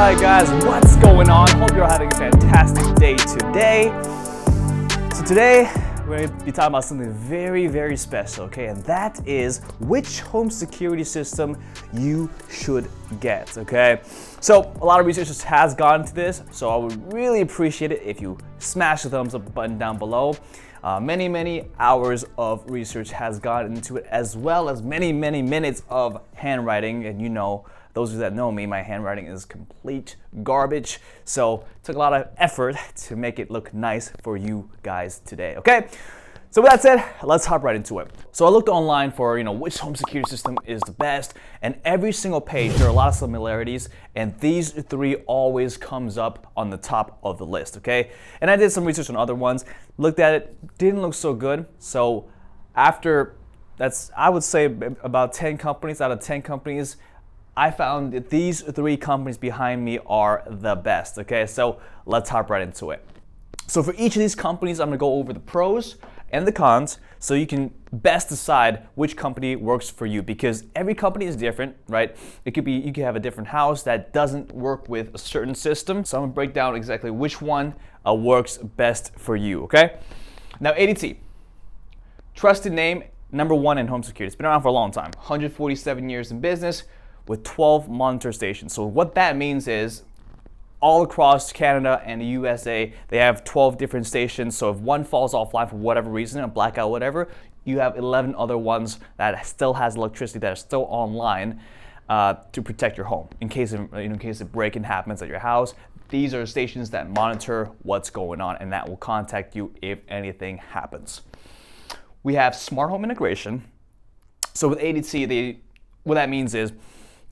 Alright guys, what's going on? Hope you're having a fantastic day today. So today, we're going to be talking about something very, very special, okay? And that is which home security system you should get, okay? So a lot of research has gone into this, so I would really appreciate it if you smash the thumbs up button down below. Many hours of research has gone into it, as well as many minutes of handwriting. And you know, those of you that know me, my handwriting is complete garbage. So it took a lot of effort to make it look nice for you guys today, okay? So with that said, let's hop right into it. So I looked online for, which home security system is the best, and every single page, there are a lot of similarities, and these three always comes up on the top of the list, okay? And I did some research on other ones, looked at it, didn't look so good. So I would say about 10 companies out of 10 companies, I found that these three companies behind me are the best, okay? So let's hop right into it. So for each of these companies, I'm gonna go over the pros and the cons so you can best decide which company works for you, because every company is different, right? You could have a different house that doesn't work with a certain system. So I'm gonna break down exactly which one works best for you, okay? Now ADT, trusted name, #1 in home security. It's been around for a long time, 147 years in business with 12 monitor stations. So what that means is all across Canada and the USA, they have 12 different stations. So if one falls offline for whatever reason, a blackout, whatever, you have 11 other ones that still has electricity that are still online to protect your home in case a break-in happens at your house. These are stations that monitor what's going on and that will contact you if anything happens. We have smart home integration. So with ADT, what that means is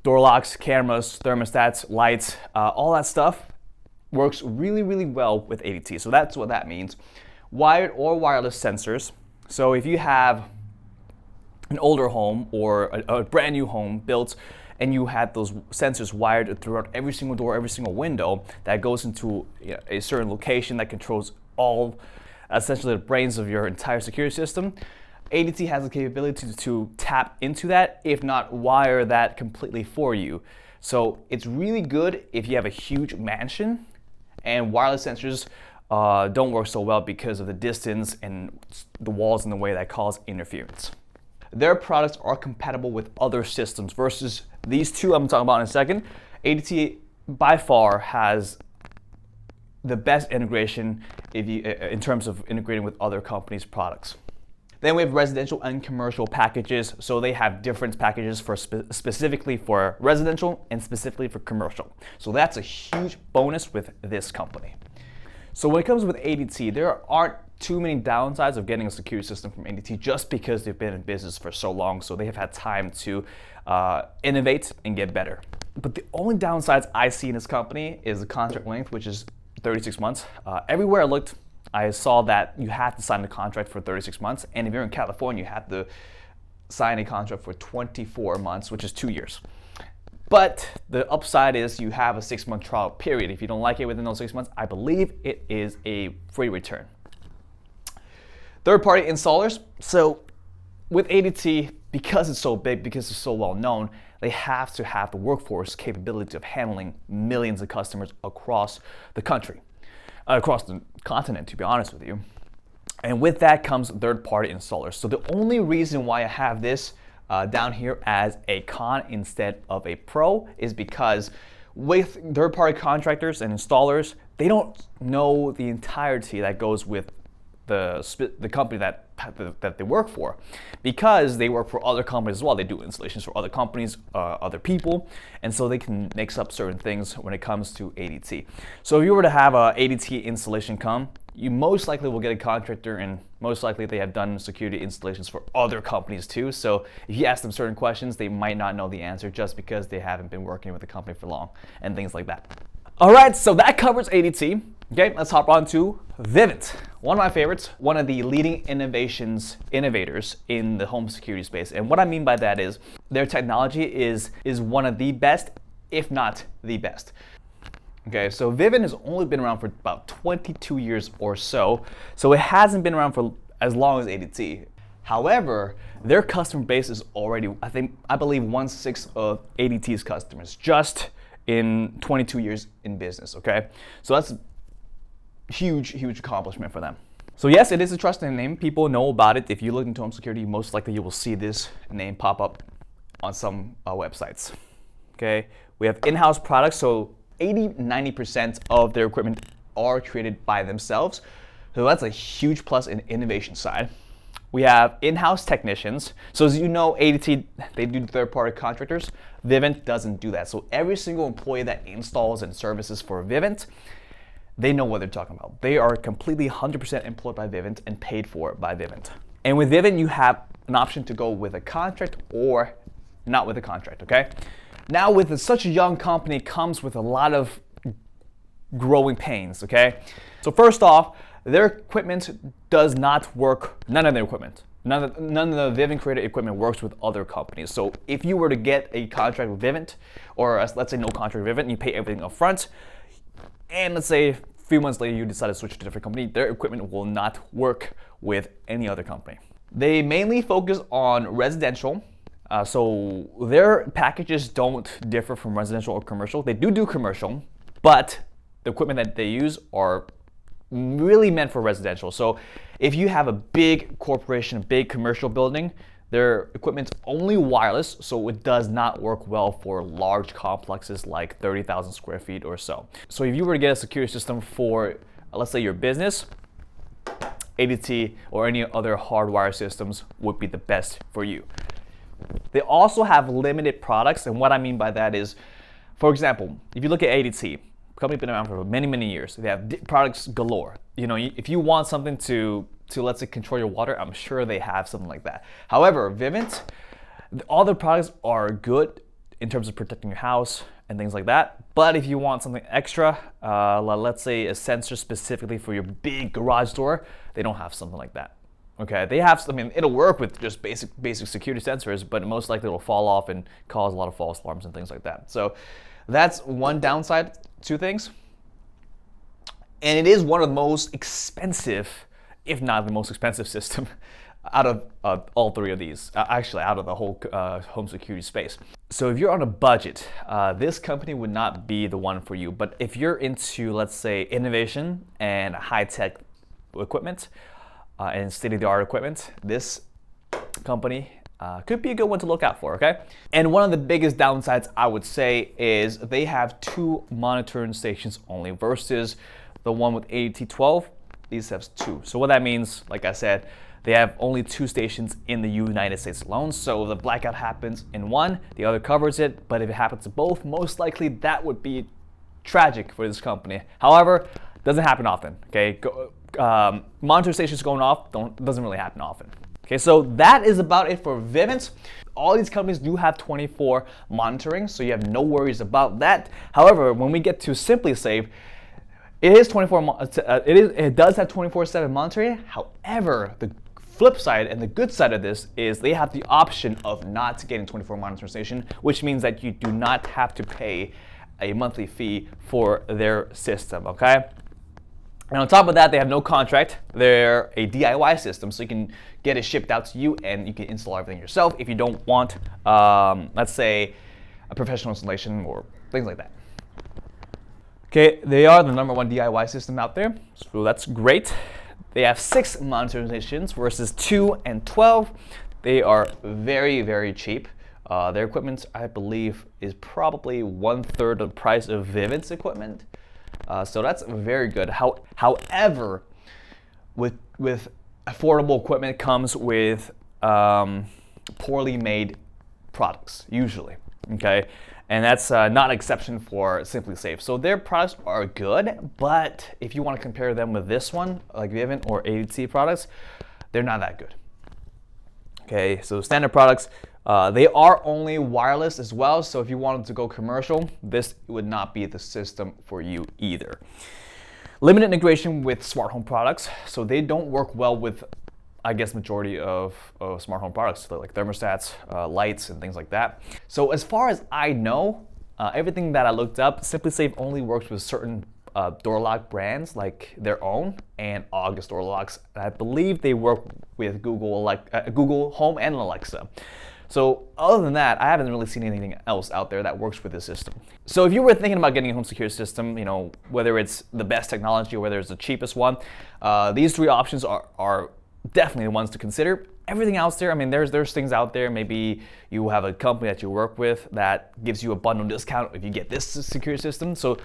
door locks, cameras, thermostats, lights, all that stuff works really well with ADT. So that's what that means. Wired or wireless sensors. So if you have an older home or a brand new home built and you had those sensors wired throughout every single door, every single window that goes into a certain location that controls all, essentially the brains of your entire security system, ADT has the capability to tap into that, if not wire that completely for you. So it's really good if you have a huge mansion, and wireless sensors don't work so well because of the distance and the walls in the way that cause interference. Their products are compatible with other systems versus these two I'm talking about in a second. ADT by far has the best integration in terms of integrating with other companies' products. Then we have residential and commercial packages. So they have different packages for specifically for residential and specifically for commercial. So that's a huge bonus with this company. So when it comes with ADT, there aren't too many downsides of getting a security system from ADT just because they've been in business for so long. So they have had time to innovate and get better. But the only downsides I see in this company is the contract length, which is 36 months. Everywhere I looked, I saw that you have to sign a contract for 36 months. And if you're in California, you have to sign a contract for 24 months, which is 2 years. But the upside is you have a 6-month trial period. If you don't like it within those 6 months, I believe it is a free return. Third-party installers. So with ADT, because it's so big, because it's so well known, they have to have the workforce capability of handling millions of customers across the country. Across the continent, to be honest with you. And with that comes third-party installers. So the only reason why I have this down here as a con instead of a pro is because with third-party contractors and installers, they don't know the entirety that goes with the company that they work for, because they work for other companies as well. They do installations for other companies, other people, and so they can mix up certain things when it comes to ADT. So if you were to have a ADT installation come, you most likely will get a contractor, and most likely they have done security installations for other companies too. So if you ask them certain questions, they might not know the answer just because they haven't been working with the company for long and things like that. All right, so that covers ADT. Okay, let's hop on to Vivint. One of my favorites, one of the leading innovators in the home security space. And what I mean by that is their technology is one of the best, if not the best. Okay, so Vivint has only been around for about 22 years or so it hasn't been around for as long as ADT. However, their customer base is already, I believe 1/6 of ADT's customers, just in 22 years in business, okay? So that's a huge accomplishment for them. So yes, it is a trusted name. People know about it. If you look into home security, most likely you will see this name pop up on some websites, okay? We have in-house products, so 80-90% of their equipment are created by themselves. So that's a huge plus in innovation side. We have in-house technicians. So as you know, ADT, they do third-party contractors. Vivint doesn't do that. So every single employee that installs and services for Vivint, they know what they're talking about. They are completely 100% employed by Vivint and paid for by Vivint. And with Vivint, you have an option to go with a contract or not with a contract, okay? Now with such a young company, it comes with a lot of growing pains, okay? So first off, their equipment does not work, none of their equipment. None of the Vivint created equipment works with other companies. So if you were to get a contract with Vivint, or let's say no contract with Vivint, and you pay everything up front, and let's say a few months later you decide to switch to a different company, their equipment will not work with any other company. They mainly focus on residential, so their packages don't differ from residential or commercial. They do commercial, but the equipment that they use are really meant for residential. So if you have a big corporation, a big commercial building, their equipment's only wireless, so it does not work well for large complexes like 30,000 square feet or so. So if you were to get a security system for, let's say, your business, ADT or any other hardwire systems would be the best for you. They also have limited products, and what I mean by that is, for example, if you look at ADT, company been around for many years. They have products galore. You know, if you want something to let's say control your water, I'm sure they have something like that. However, Vivint, all their products are good in terms of protecting your house and things like that. But if you want something extra, let's say a sensor specifically for your big garage door, they don't have something like that. Okay, they have, I mean, it'll work with just basic security sensors, but most likely it'll fall off and cause a lot of false alarms and things like that. So that's one downside to things. And it is one of the most expensive, if not the most expensive system out of all three of these, actually out of the whole home security space. So if you're on a budget, this company would not be the one for you. But if you're into, let's say, innovation and high-tech equipment and state-of-the-art equipment, this company could be a good one to look out for, okay? And one of the biggest downsides, I would say, is they have 2 monitoring stations only versus the one with ADT12. These have 2. So what that means, like I said, they have only 2 stations in the United States alone. So if the blackout happens in one, the other covers it. But if it happens to both, most likely that would be tragic for this company. However, it doesn't happen often, okay? Monitor stations going off doesn't really happen often. Okay, so that is about it for Vivint. All these companies do have 24 monitoring, so you have no worries about that. However, when we get to SimpliSafe, it does have 24/7 monitoring. However, the flip side and the good side of this is they have the option of not getting 24 monitoring station, which means that you do not have to pay a monthly fee for their system, okay? And on top of that, they have no contract. They're a DIY system, so you can get it shipped out to you and you can install everything yourself if you don't want, let's say, a professional installation or things like that. Okay, they are the #1 DIY system out there, so that's great. They have 6 monitoring stations versus 2 and 12. They are very cheap. Their equipment, I believe, is probably 1/3 the price of Vivint's equipment. So that's very good. However, with affordable equipment comes with poorly made products, usually, okay? And that's not an exception for SimpliSafe. So their products are good, but if you want to compare them with this one, like Vivint or ADT products, they're not that good. Okay, so standard products, they are only wireless as well, so if you wanted to go commercial, this would not be the system for you either. Limited integration with smart home products, so they don't work well with, I guess, majority of smart home products, like thermostats, lights, and things like that. So as far as I know, everything that I looked up, SimpliSafe only works with certain door lock brands like their own and August door locks. I believe they work with Google Home and Alexa. So other than that, I haven't really seen anything else out there that works with this system. So if you were thinking about getting a home security system, you know, whether it's the best technology or whether it's the cheapest one, these three options are definitely the ones to consider. Everything else there, I mean, there's things out there. Maybe you have a company that you work with that gives you a bundle discount if you get this security system. So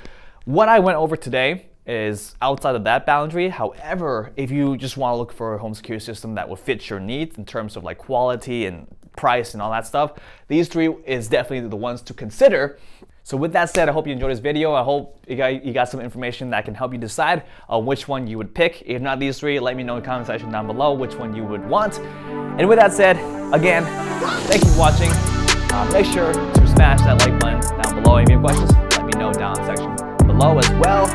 what I went over today is outside of that boundary. However, if you just want to look for a home security system that will fit your needs in terms of like quality and price and all that stuff, these three is definitely the ones to consider. So with that said, I hope you enjoyed this video. I hope you got some information that can help you decide on which one you would pick. If not these three, let me know in the comment section down below which one you would want. And with that said, again, thank you for watching. Make sure to smash that like button down below. If you have questions, let me know down in the section below as well.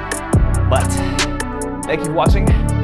But thank you for watching.